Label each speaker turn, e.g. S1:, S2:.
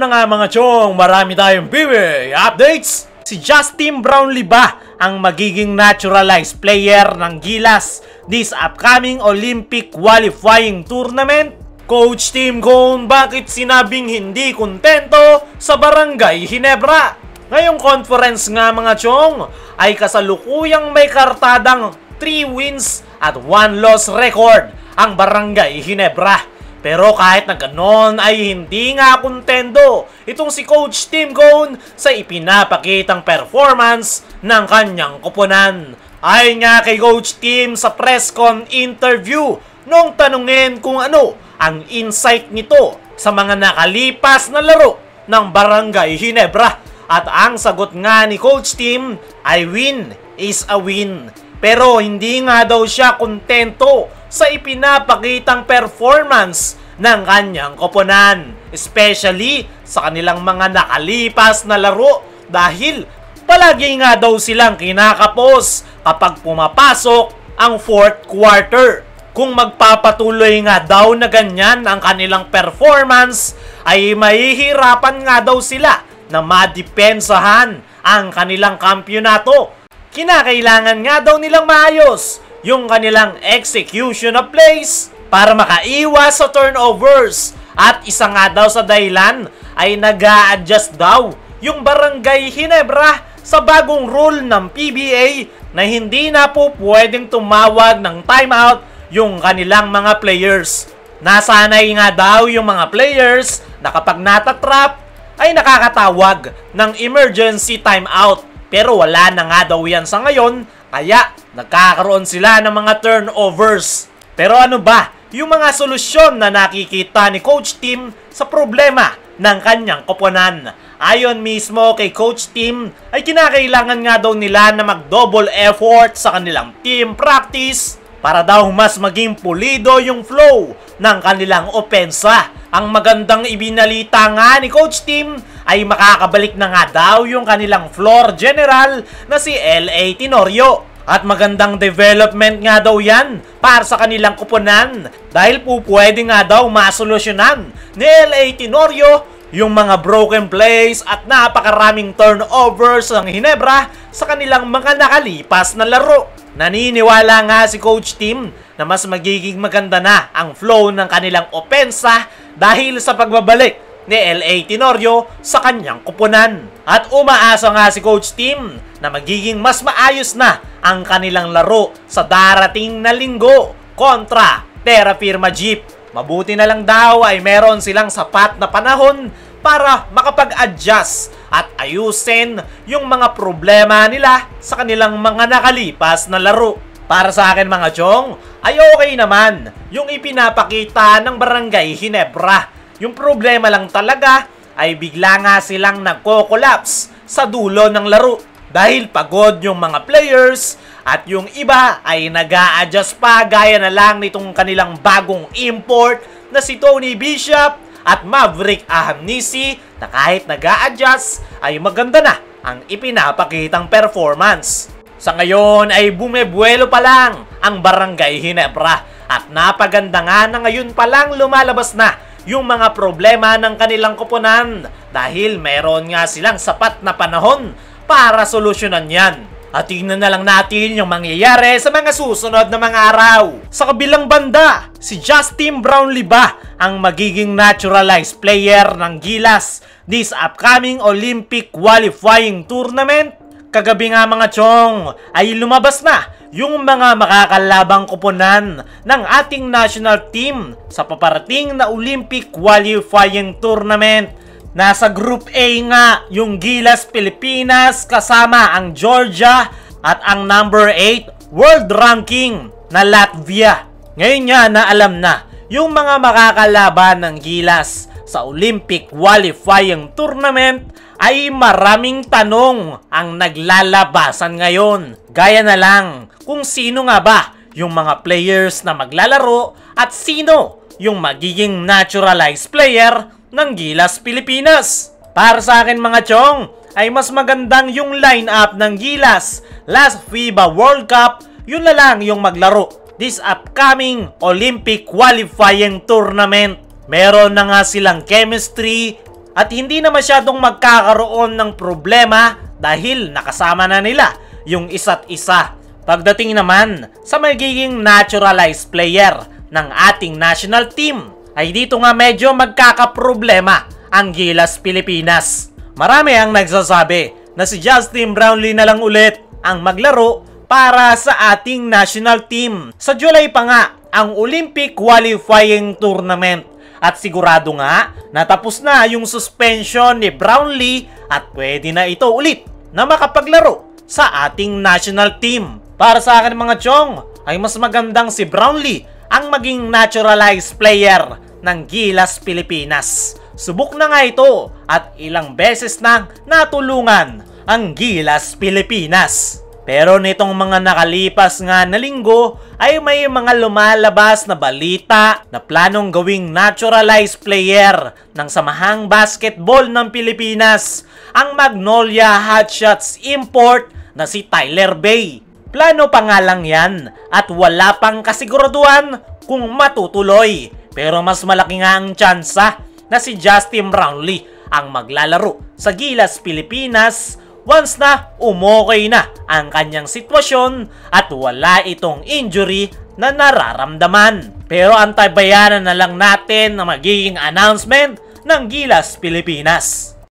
S1: na nga mga chong, marami tayong PBA updates. Si Justin Brownlee ba ang magiging naturalized player ng Gilas this upcoming Olympic qualifying tournament? Coach Tim Cone, bakit sinabing hindi kontento sa Barangay Ginebra? Ngayong conference nga mga chong ay kasalukuyang may kartadang 3 wins at 1 loss record ang Barangay Ginebra. Pero kahit na ganon ay hindi nga kontento itong si Coach Tim Cone sa ipinapakitang performance ng kanyang koponan. Ayon nga kay Coach Tim sa press con interview nung tanungin kung ano ang insight nito sa mga nakalipas na laro ng Barangay Ginebra. At ang sagot nga ni Coach Tim ay win is a win. Pero hindi nga daw siya kontento sa ipinapakitang performance ng kanyang koponan, especially sa kanilang mga nakalipas na laro dahil palagi nga daw silang kinakapos kapag pumapasok ang 4th quarter. Kung magpapatuloy nga daw na ganyan ang kanilang performance ay mahihirapan nga daw sila na madepensahan ang kanilang kampyonato. Kinakailangan nga daw nilang maayos yung kanilang execution of plays para makaiwas sa turnovers. At isa nga daw sa dahilan ay nag-a-adjust daw yung Barangay Ginebra sa bagong rule ng PBA na hindi na po pwedeng tumawag ng timeout yung kanilang mga players. Nasanay nga daw yung mga players na kapag natatrap ay nakakatawag ng emergency timeout. Pero wala na nga daw yan sa ngayon, kaya nagkakaroon sila ng mga turnovers. Pero ano ba yung mga solusyon na nakikita ni Coach Tim sa problema ng kanyang koponan? Ayon mismo kay Coach Tim ay kinakailangan nga daw nila na mag-double effort sa kanilang team practice para daw mas maging pulido yung flow ng kanilang opensa. Ang magandang ibinalita nga ni Coach Tim ay makakabalik na nga daw yung kanilang floor general na si L.A. Tenorio. At magandang development nga daw yan para sa kanilang koponan dahil po pwede nga daw masolusyonan ni L.A. Tenorio yung mga broken plays at napakaraming turnovers ng Ginebra sa kanilang mga nakalipas na laro. Naniniwala nga si Coach Tim na mas magiging maganda na ang flow ng kanilang opensa dahil sa pagbabalik ni L.A. Tenorio sa kanyang koponan. At umaasa nga si Coach Tim na magiging mas maayos na ang kanilang laro sa darating na linggo kontra Terra Firma Jeep. Mabuti na lang daw ay meron silang sapat na panahon para makapag-adjust at ayusin yung mga problema nila sa kanilang mga nakalipas na laro. Para sa akin mga chong, ay okay naman yung ipinapakita ng Barangay Ginebra. Yung problema lang talaga ay bigla nga silang nagko-collapse sa dulo ng laro dahil pagod yung mga players at yung iba ay nag-a-adjust pa gaya na lang nitong kanilang bagong import na si Tony Bishop at Maverick Ahamnisi na kahit nag-a-adjust ay maganda na ang ipinapakitang performance. Sa ngayon ay bumebuelo pa lang ang Barangay Ginebra at napaganda nga na ngayon pa lang lumalabas na yung mga problema ng kanilang koponan dahil meron nga silang sapat na panahon para solusyonan yan. At tingnan na lang natin yung mangyayari sa mga susunod na mga araw. Sa kabilang banda, si Justin Brownlee ba ang magiging naturalized player ng Gilas this upcoming Olympic qualifying tournament? Kagabi nga mga chong ay lumabas na yung mga makakalabang koponan ng ating national team sa paparating na Olympic qualifying tournament. Nasa Group A nga yung Gilas Pilipinas kasama ang Georgia at ang number 8 world ranking na Latvia. Ngayon nga na alam na yung mga makakalaban ng Gilas sa Olympic qualifying tournament ay maraming tanong ang naglalabasan ngayon. Gaya na lang kung sino nga ba yung mga players na maglalaro at sino yung magiging naturalized player ng Gilas Pilipinas. Para sa akin mga chong, ay mas magandang yung lineup ng Gilas last FIBA World Cup, yun na lang yung maglaro this upcoming Olympic qualifying tournament. Meron na nga silang chemistry at hindi na masyadong magkakaroon ng problema dahil nakasama na nila yung isa't isa. Pagdating naman sa magiging naturalized player ng ating national team, ay dito nga medyo magkakaproblema ang Gilas Pilipinas. Marami ang nagsasabi na si Justin Brownlee na lang ulit ang maglaro para sa ating national team. Sa July pa nga ang Olympic Qualifying Tournament at sigurado nga natapos na yung suspension ni Brownlee at pwede na ito ulit na makapaglaro sa ating national team. Para sa akin mga chong, ay mas magandang si Brownlee ang maging naturalized player ng Gilas Pilipinas. Subok na nga ito at ilang beses nang natulungan ang Gilas Pilipinas. Pero nitong mga nakalipas nga na linggo ay may mga lumalabas na balita na planong gawing naturalized player ng Samahang Basketball ng Pilipinas ang Magnolia Hotshots import na si Tyler Bay. Plano pa nga lang yan at wala pang kasiguraduhan kung matutuloy. Pero mas malaki nga ang tsansa na si Justin Brownlee ang maglalaro sa Gilas Pilipinas once na umokay na ang kanyang sitwasyon at wala itong injury na nararamdaman. Pero antabayanan na lang natin ang magiging announcement ng Gilas Pilipinas.